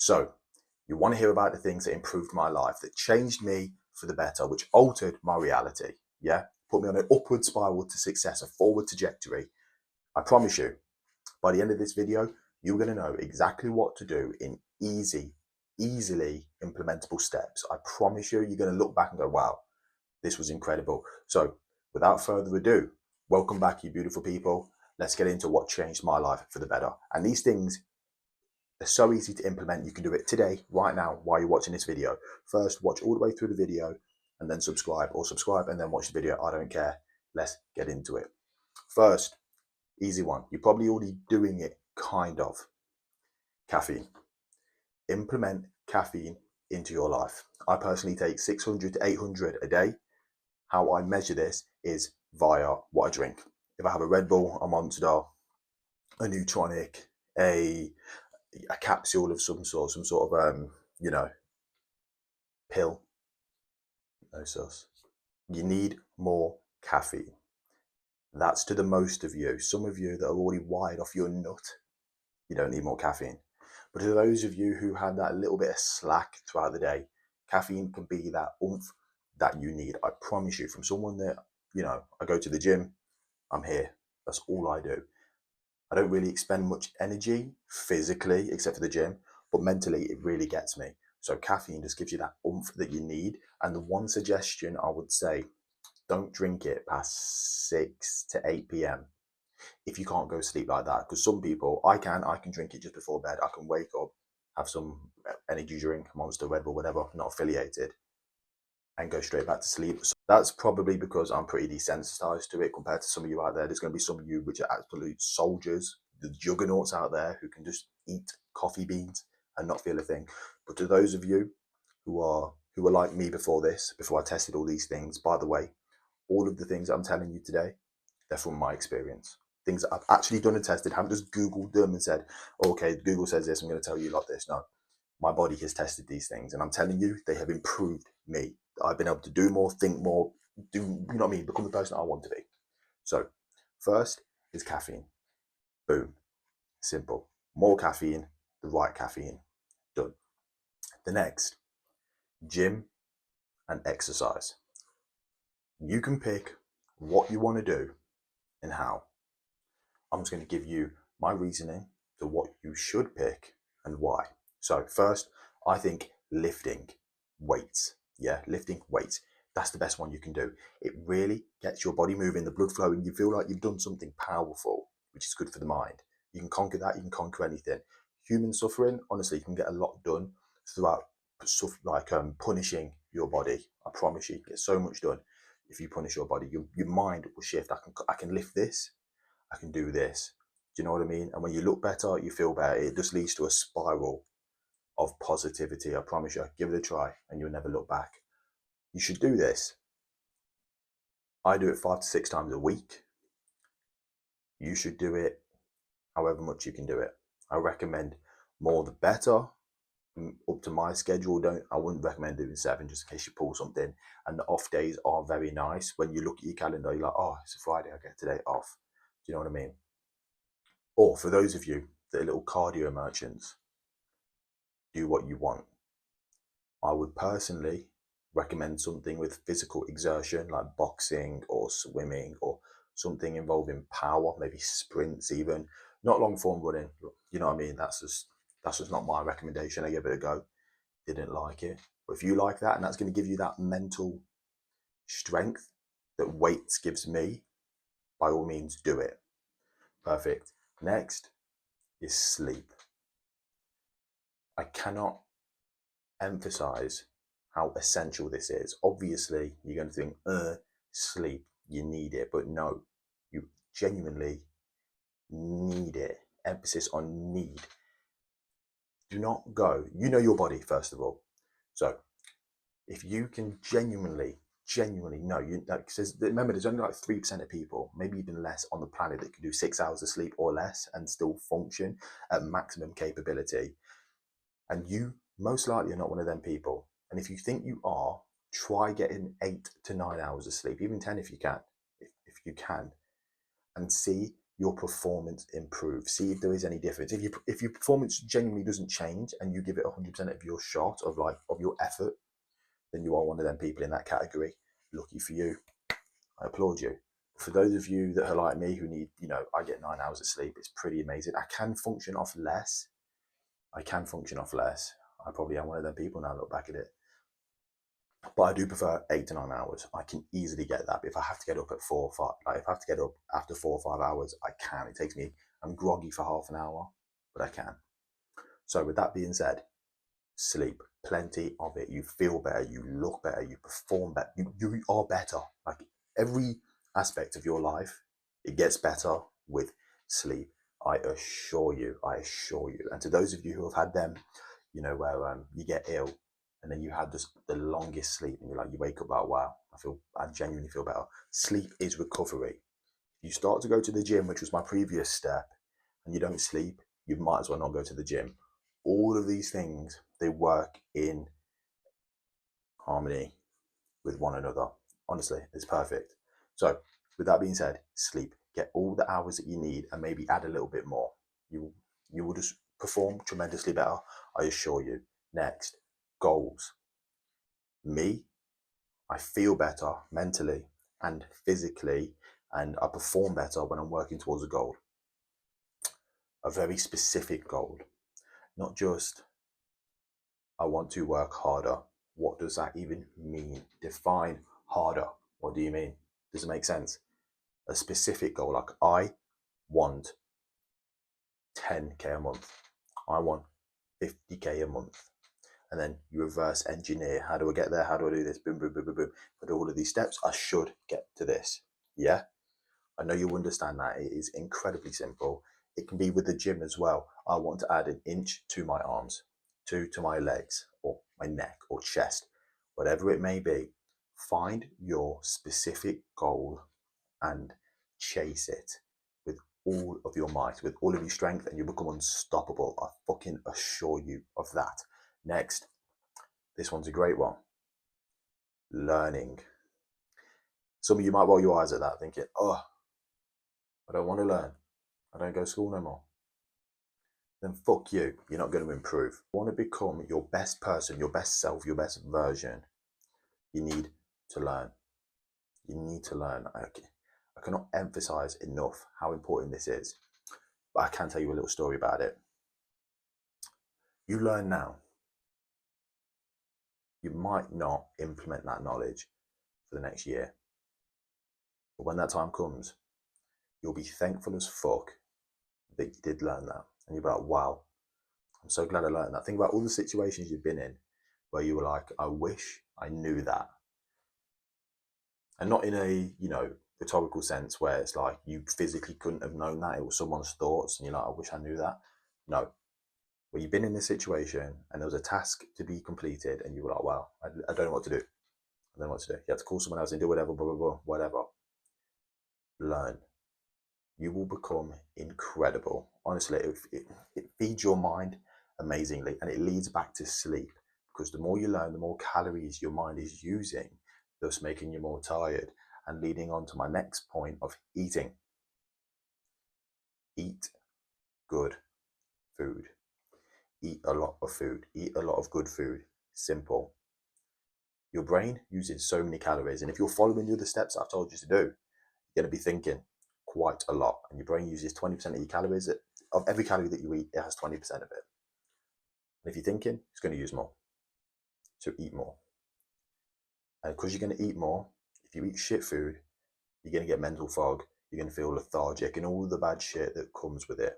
So you want to hear about the things that improved my life, that changed me for the better, which altered my reality. Yeah. Put me on an upward spiral to success, a forward trajectory. I promise you, by the end of this video, you're going to know exactly what to do in easily implementable steps. I promise you, you're going to look back and go, wow, this was incredible. So without further ado, welcome back, you beautiful people. Let's get into what changed my life for the better. And these things are so easy to implement. You can do it today, right now, while you're watching this video. First, watch all the way through the video and then subscribe, or subscribe and then watch the video. I don't care. Let's get into it. First, easy one. You're probably already doing it, kind of. Caffeine. Implement caffeine into your life. I personally take 600 to 800 a day. How I measure this is via what I drink. If I have a Red Bull, a Monster, a Nutronic, a capsule of some sort of pill, no sauce. You need more caffeine. That's to the most of you. Some of you that are already wired off your nut, you don't need more caffeine. But to those of you who have that little bit of slack throughout the day, caffeine can be that oomph that you need. I promise you, from someone that, I go to the gym, I'm here. That's all I do. I don't really expend much energy physically, except for the gym, but mentally it really gets me. So caffeine just gives you that oomph that you need. And the one suggestion I would say, don't drink it past 6 to 8 p.m. if you can't go to sleep like that. Because some people, I can drink it just before bed. I can wake up, have some energy drink, Monster, Red Bull, whatever, not affiliated, and go straight back to sleep. So that's probably because I'm pretty desensitized to it compared to some of you out there. There's going to be some of you which are absolute soldiers, the juggernauts out there who can just eat coffee beans and not feel a thing. But to those of you who were like me before I tested all these things, by the way, all of the things I'm telling you today, they're from my experience. Things that I've actually done and tested, haven't just Googled them and said, oh, okay, Google says this, I'm going to tell you like this. No, my body has tested these things, and I'm telling you, they have improved me. I've been able to do more, think more, become the person I want to be. So, first is caffeine. Boom. Simple. More caffeine, the right caffeine. Done. The next, gym and exercise. You can pick what you want to do and how. I'm just going to give you my reasoning to what you should pick and why. So, first, I think lifting weights. Yeah, lifting weights. That's the best one you can do. It really gets your body moving, the blood flowing. You feel like you've done something powerful, which is good for the mind. You can conquer that. You can conquer anything. Human suffering, honestly, you can get a lot done throughout stuff like punishing your body. I promise you, get so much done if you punish your body. Your mind will shift. I can lift this. I can do this. Do you know what I mean? And when you look better, you feel better. It just leads to a spiral of positivity. I promise you. Give it a try and you'll never look back. You should do this. I do it 5 to 6 times a week. You should do it however much you can do it. I recommend more the better. Up to my schedule, I wouldn't recommend doing 7 just in case you pull something. And the off days are very nice. When you look at your calendar, you're like, oh, it's a Friday, I get today off. Do you know what I mean? Or for those of you that are little cardio merchants, do what you want. I would personally recommend something with physical exertion like boxing or swimming or something involving power, maybe sprints even, not long form running. You know what I mean? That's just not my recommendation. I gave it a go, didn't like it. But if you like that and that's going to give you that mental strength that weights gives me, by all means do it. Perfect. Next is sleep. I cannot emphasize how essential this is. Obviously, you're going to think, sleep, you need it. But no, you genuinely need it. Emphasis on need. Do not go. You know your body, first of all. So if you can genuinely know, remember, there's only like 3% of people, maybe even less, on the planet that can do 6 hours of sleep or less and still function at maximum capability. And you most likely are not one of them people. And if you think you are, try getting 8 to 9 hours of sleep, even 10 if you can, and see your performance improve. See if there is any difference. If your performance genuinely doesn't change and you give it 100% of your shot of your effort, then you are one of them people in that category. Lucky for you. I applaud you. For those of you that are like me who need, I get 9 hours of sleep. It's pretty amazing. I can function off less. I probably am one of them people now. Look back at it. But I do prefer 8 to 9 hours. I can easily get that. But if I have to get up at 4 or 5, like if I have to get up after 4 or 5 hours, I can. It takes me, I'm groggy for half an hour, but I can. So with that being said, sleep, plenty of it. You feel better, you look better, you perform better, you are better. Like every aspect of your life, it gets better with sleep. I assure you. And to those of you who have had them, where you get ill and then you had the longest sleep and you wake up like, wow, I genuinely feel better. Sleep is recovery. If you start to go to the gym, which was my previous step, and you don't sleep, you might as well not go to the gym. All of these things, they work in harmony with one another. Honestly, it's perfect. So with that being said, sleep. Get all the hours that you need and maybe add a little bit more. You will just perform tremendously better, I assure you. Next, goals. Me, I feel better mentally and physically, and I perform better when I'm working towards a goal. A very specific goal. Not just, I want to work harder. What does that even mean? Define harder. What do you mean? Does it make sense? A specific goal, like I want 10K a month. I want 50K a month. And then you reverse engineer. How do I get there? How do I do this? Boom, boom, boom, boom, boom. But all of these steps, I should get to this. Yeah? I know you understand that. It is incredibly simple. It can be with the gym as well. I want to add an inch to my arms, 2 to my legs, or my neck, or chest, whatever it may be. Find your specific goal and chase it with all of your might, with all of your strength, and you become unstoppable. I fucking assure you of that. Next, this one's a great one. Learning. Some of you might roll your eyes at that, thinking, oh, I don't want to learn. I don't go to school no more. Then fuck you. You're not going to improve. You want to become your best person, your best self, your best version. You need to learn. You need to learn. I cannot emphasize enough how important this is. But I can tell you a little story about it. You learn now. You might not implement that knowledge for the next year. But when that time comes, you'll be thankful as fuck that you did learn that. And you'll be like, wow, I'm so glad I learned that. Think about all the situations you've been in where you were like, I wish I knew that. And not in a, rhetorical sense where it's like you physically couldn't have known that. It was someone's thoughts and you're like, I wish I knew that. No. Where you've been in this situation and there was a task to be completed and you were like, wow, I don't know what to do. I don't know what to do. You have to call someone else and do whatever, blah, blah, blah, whatever. Learn. You will become incredible. Honestly, it feeds your mind amazingly, and it leads back to sleep, because the more you learn, the more calories your mind is using, thus making you more tired, and leading on to my next point of eating. Eat good food. Eat a lot of food. Eat a lot of good food. Simple. Your brain uses so many calories, and if you're following the other steps I've told you to do, you're going to be thinking quite a lot, and your brain uses 20% of your calories. Of every calorie that you eat, it has 20% of it. And if you're thinking, it's going to use more. So eat more. And because you're going to eat more, if you eat shit food, you're going to get mental fog, you're going to feel lethargic, and all the bad shit that comes with it.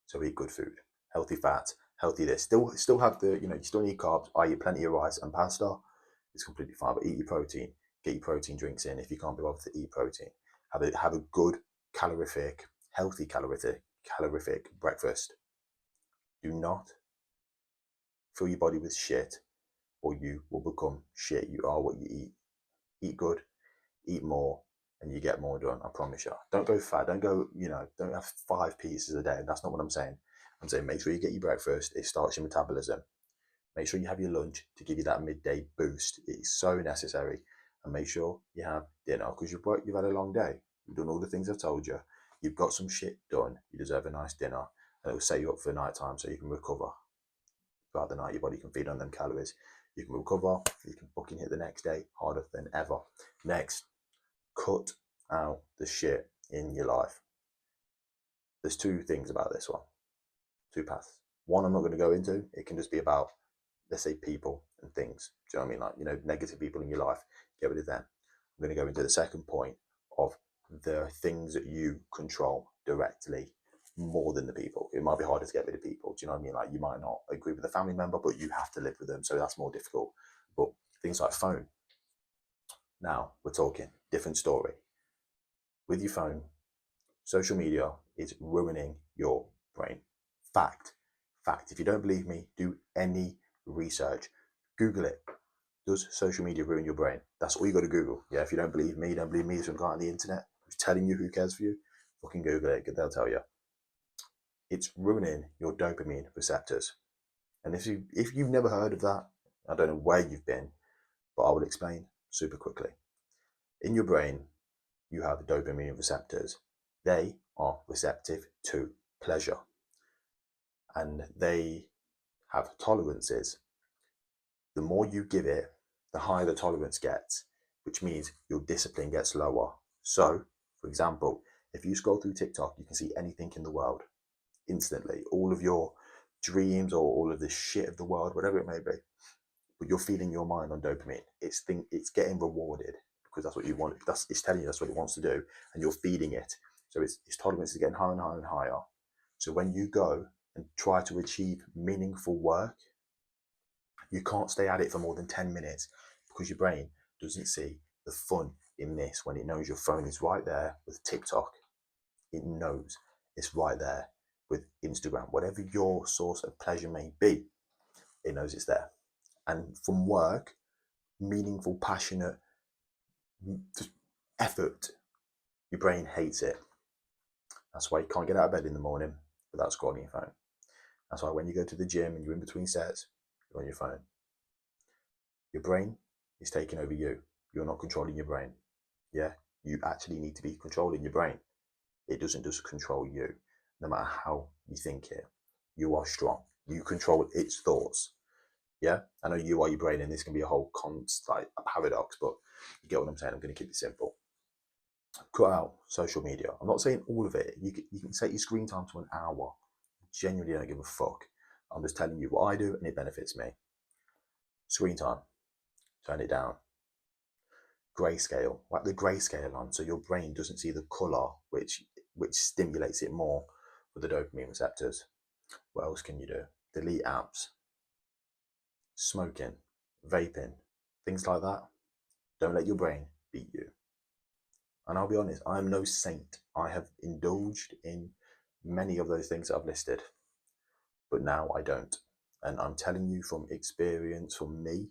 So eat good food, healthy fats, healthy this. Still have the, you still need carbs. I eat plenty of rice and pasta. It's completely fine, but eat your protein. Get your protein drinks in if you can't be bothered to eat protein. Have a good calorific, healthy calorific breakfast. Do not fill your body with shit, or you will become shit. You are what you eat. Eat good, eat more, and you get more done. I promise you. Don't go fat. Don't go, don't have 5 pizzas a day. That's not what I'm saying. I'm saying make sure you get your breakfast. It starts your metabolism. Make sure you have your lunch to give you that midday boost. It is so necessary. And make sure you have dinner, because you've had a long day. you've done all the things I've told you, you've got some shit done, you deserve a nice dinner, and it will set you up for night time so you can recover throughout the night. Your body can feed on them calories. You can recover, you can fucking hit the next day harder than ever. Next, cut out the shit in your life. There's two things about this one, two paths. One, I'm not going to go into. It can just be about, let's say, people and things. Do you know what I mean? Like, you know, negative people in your life, get rid of them. I'm going to go into the second point of the things that you control directly more than the people. It might be harder to get rid of people. Do you know what I mean? Like, you might not agree with a family member, but you have to live with them. So that's more difficult. But things like phone. Now we're talking different story. With your phone, social media is ruining your brain. Fact. If you don't believe me, do any research. Google it. Does social media ruin your brain? That's all you got to Google. Yeah, if you don't believe me, some guy on the internet who's telling you who cares for you, fucking Google it, they'll tell you. It's ruining your dopamine receptors. And if you've never heard of that, I don't know where you've been, but I will explain super quickly. In your brain, you have dopamine receptors. They are receptive to pleasure. And they have tolerances. The more you give it, the higher the tolerance gets, which means your discipline gets lower. So, for example, if you scroll through TikTok, you can see anything in the world instantly, all of your dreams or all of the shit of the world, whatever it may be. But you're feeding your mind on dopamine. It's getting rewarded because that's what you want. It's telling you that's what it wants to do, and you're feeding it. So its tolerance is getting higher and higher and higher. So when you go and try to achieve meaningful work, you can't stay at it for more than 10 minutes because your brain doesn't see the fun in this. When it knows your phone is right there with TikTok, it knows it's right there with Instagram. Whatever your source of pleasure may be, it knows it's there. And from work, meaningful, passionate effort, your brain hates it. That's why you can't get out of bed in the morning without scrolling your phone. That's why when you go to the gym and you're in between sets, you're on your phone. Your brain is taking over you. You're not controlling your brain. Yeah, you actually need to be controlling your brain. It doesn't just control you. No matter how you think it, you are strong. You control its thoughts. Yeah, I know you are your brain, and this can be a whole like a paradox, but you get what I'm saying. I'm going to keep it simple. Cut out social media. I'm not saying all of it. You can set your screen time to an hour. I genuinely don't give a fuck. I'm just telling you what I do, and it benefits me. Screen time, turn it down. Grayscale, whack the grayscale on so your brain doesn't see the color, which stimulates it more with the dopamine receptors. What else can you do? Delete apps. Smoking, vaping, things like that. Don't let your brain beat you. And I'll be honest, I'm no saint. I have indulged in many of those things that I've listed, but now I don't. And I'm telling you from experience, from me,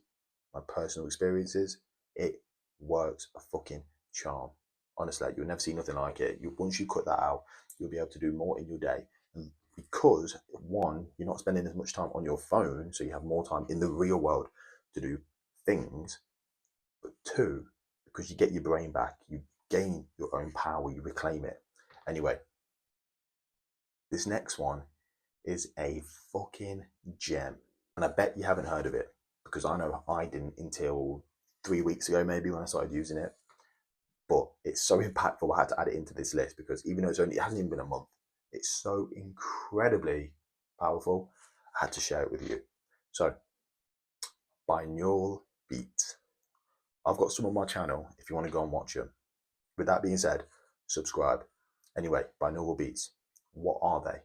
my personal experiences, it works a fucking charm. Honestly, you'll never see nothing like it. Once you cut that out, you'll be able to do more in your day. And because, one, you're not spending as much time on your phone, so you have more time in the real world to do things. But two, because you get your brain back, you gain your own power, you reclaim it. Anyway, this next one is a fucking gem. And I bet you haven't heard of it because I know I didn't until 3 weeks ago, maybe, when I started using it. But it's so impactful, I had to add it into this list because even though it hasn't even been a month, it's so incredibly powerful. I had to share it with you. So, binaural beats. I've got some on my channel if you want to go and watch them. With that being said, subscribe. Anyway, binaural beats. What are they?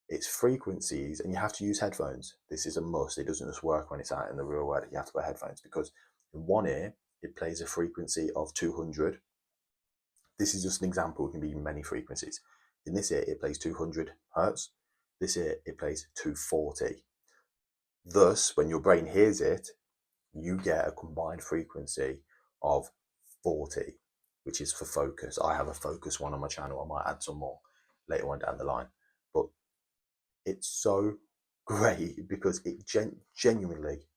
It's frequencies, and you have to use headphones. This is a must. It doesn't just work when it's out in the real world. You have to wear headphones because in one ear, it plays a frequency of 200. This is just an example. It can be many frequencies. In this ear, it plays 200 hertz. This ear, it plays 240. Thus, when your brain hears it, you get a combined frequency of 40, which is for focus. I have a focus one on my channel. I might add some more later on down the line. But it's so great because it genuinely,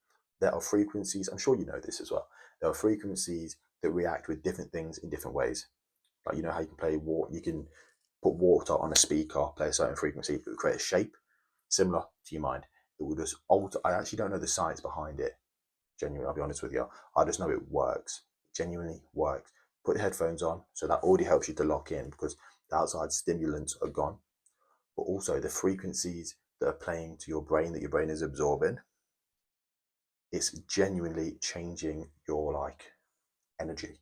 there are frequencies, I'm sure you know this as well, there are frequencies that react with different things in different ways. Like, you know how you can play water, you can put water on a speaker, play a certain frequency, it would create a shape similar to your mind. It will just alter. I actually don't know the science behind it. Genuinely, I'll be honest with you. I just know it works. It genuinely works. Put the headphones on, so that already helps you to lock in because the outside stimulants are gone. But also the frequencies that are playing to your brain that your brain is absorbing, it's genuinely changing your like energy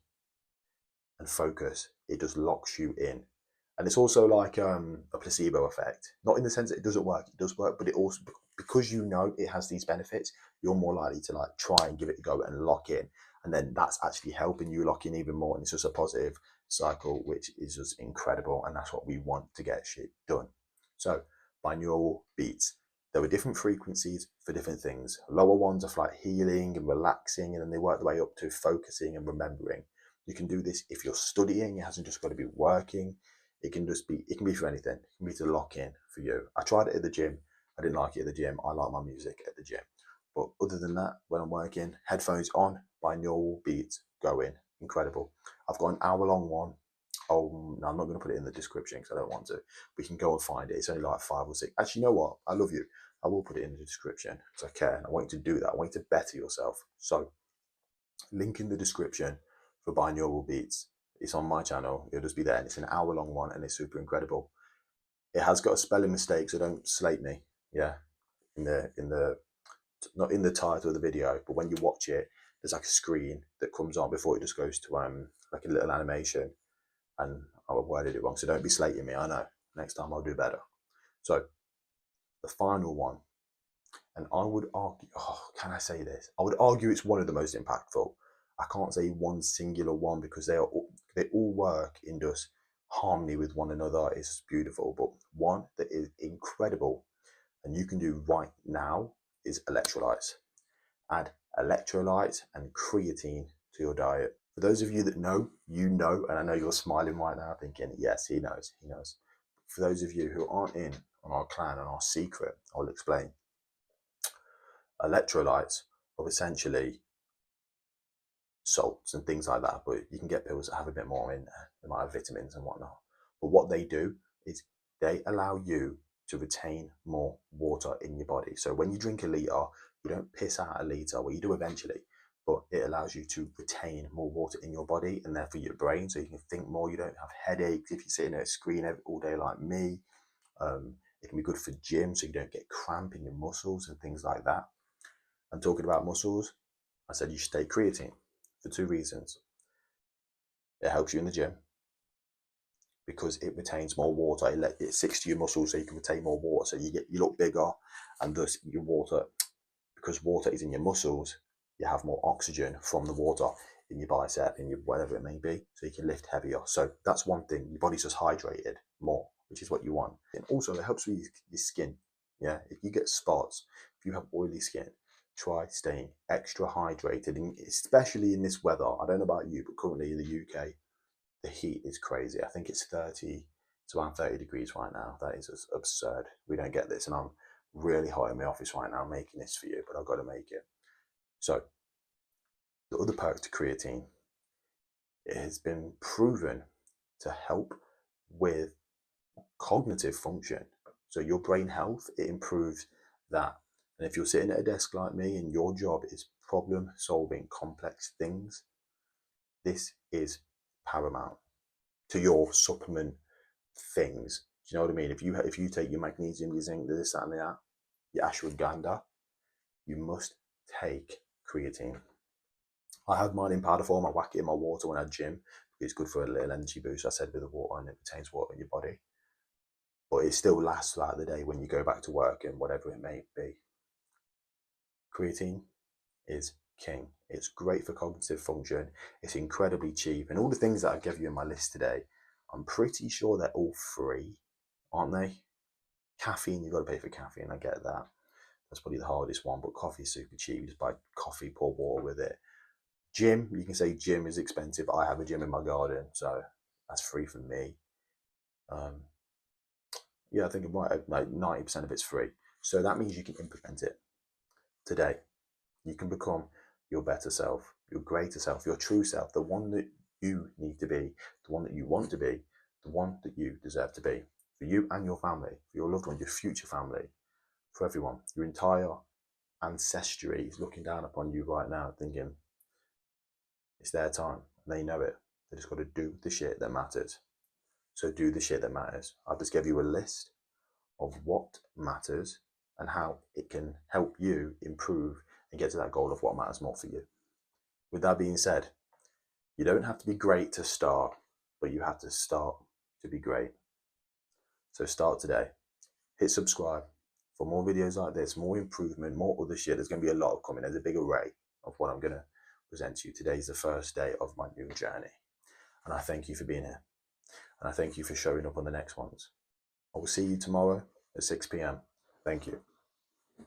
and focus. It just locks you in. And it's also like a placebo effect. Not in the sense that it doesn't work, it does work, but it also, because you know it has these benefits, you're more likely to like try and give it a go and lock in. And then that's actually helping you lock in even more. And it's just a positive cycle, which is just incredible. And that's what we want to get shit done. So binaural beats. There were different frequencies for different things. Lower ones are for like healing and relaxing, and then they work their way up to focusing and remembering. You can do this if you're studying. It hasn't just got to be working. It can just be, it can be for anything. It can be to lock in for you. I tried it at the gym. I didn't like it at the gym. I like my music at the gym. But other than that, when I'm working, headphones on, binaural beats going. Incredible. I've got an hour-long one. Oh, no, I'm not going to put it in the description because I don't want to. We can go and find it. It's only like 5 or 6. Actually, you know what? I love you. I will put it in the description because I care. And I want you to do that. I want you to better yourself. So, link in the description for binaural beats. It's on my channel. It'll just be there. And it's an hour-long one and it's super incredible. It has got a spelling mistake, so don't slate me. Yeah. In the not in the title of the video, but when you watch it, there's like a screen that comes on before it just goes to like a little animation, and I worded it wrong, so don't be slating me. I know, next time I'll do better. So the final one, and I would argue, oh, can I say this? I would argue it's one of the most impactful. I can't say one singular one because they all work in just harmony with one another. It's beautiful, but one that is incredible and you can do right now is electrolytes. Add electrolytes and creatine to your diet. For those of you that know, you know, and I know you're smiling right now thinking, yes, he knows, he knows. For those of you who aren't in on our clan and our secret, I'll explain. Electrolytes are essentially salts and things like that, but you can get pills that have a bit more in there. They might have vitamins and whatnot. But what they do is they allow you to retain more water in your body. So when you drink a litre, you don't piss out a litre, well, you do eventually, but it allows you to retain more water in your body and therefore your brain, so you can think more. You don't have headaches if you're sitting at a screen all day like me. It can be good for gym, so you don't get cramp in your muscles and things like that. And talking about muscles, I said you should take creatine for 2 reasons. It helps you in the gym because it retains more water. It sticks to your muscles so you can retain more water. So you look bigger, and thus your water, because water is in your muscles, you have more oxygen from the water in your bicep, in your whatever it may be, so you can lift heavier. So that's one thing. Your body's just hydrated more, which is what you want. And also it helps with your skin. Yeah, if you get spots, if you have oily skin, try staying extra hydrated, and especially in this weather. I don't know about you, but currently in the UK, the heat is crazy. I think it's 30, it's around 30 degrees right now. That is just absurd. We don't get this, and I'm really hot in my office right now making this for you, but I've got to make it. So the other perk to creatine, it has been proven to help with cognitive function. So your brain health, it improves that. And if you're sitting at a desk like me and your job is problem solving complex things, this is paramount to your supplement things. Do you know what I mean? If you take your magnesium, your zinc, this, that, and that, your ashwagandha, you must take creatine. I have mine in powder form. I whack it in my water when I gym. It's good for a little energy boost. I said with the water, and it retains water in your body. But it still lasts throughout the day when you go back to work and whatever it may be. Creatine is king. It's great for cognitive function. It's incredibly cheap. And all the things that I gave you in my list today, I'm pretty sure they're all free, aren't they? Caffeine, you've got to pay for caffeine. I get that. That's probably the hardest one, but coffee is super cheap. You just buy coffee, pour water with it. Gym, you can say gym is expensive. I have a gym in my garden, so that's free for me. Yeah, I think it might, like 90% of it's free. So that means you can implement it today. You can become your better self, your greater self, your true self, the one that you need to be, the one that you want to be, the one that you deserve to be. For you and your family, for your loved ones, your future family, for everyone. Your entire ancestry is looking down upon you right now, thinking it's their time. And they know it. They just got to do the shit that matters. So do the shit that matters. I just gave you a list of what matters and how it can help you improve and get to that goal of what matters more for you. With that being said, you don't have to be great to start, but you have to start to be great. So start today. Hit subscribe for more videos like this, more improvement, more other shit. There's going to be a lot of coming. There's a big array of what I'm going to present to you. Today's the first day of my new journey. And I thank you for being here. And I thank you for showing up on the next ones. I will see you tomorrow at 6 p.m. Thank you.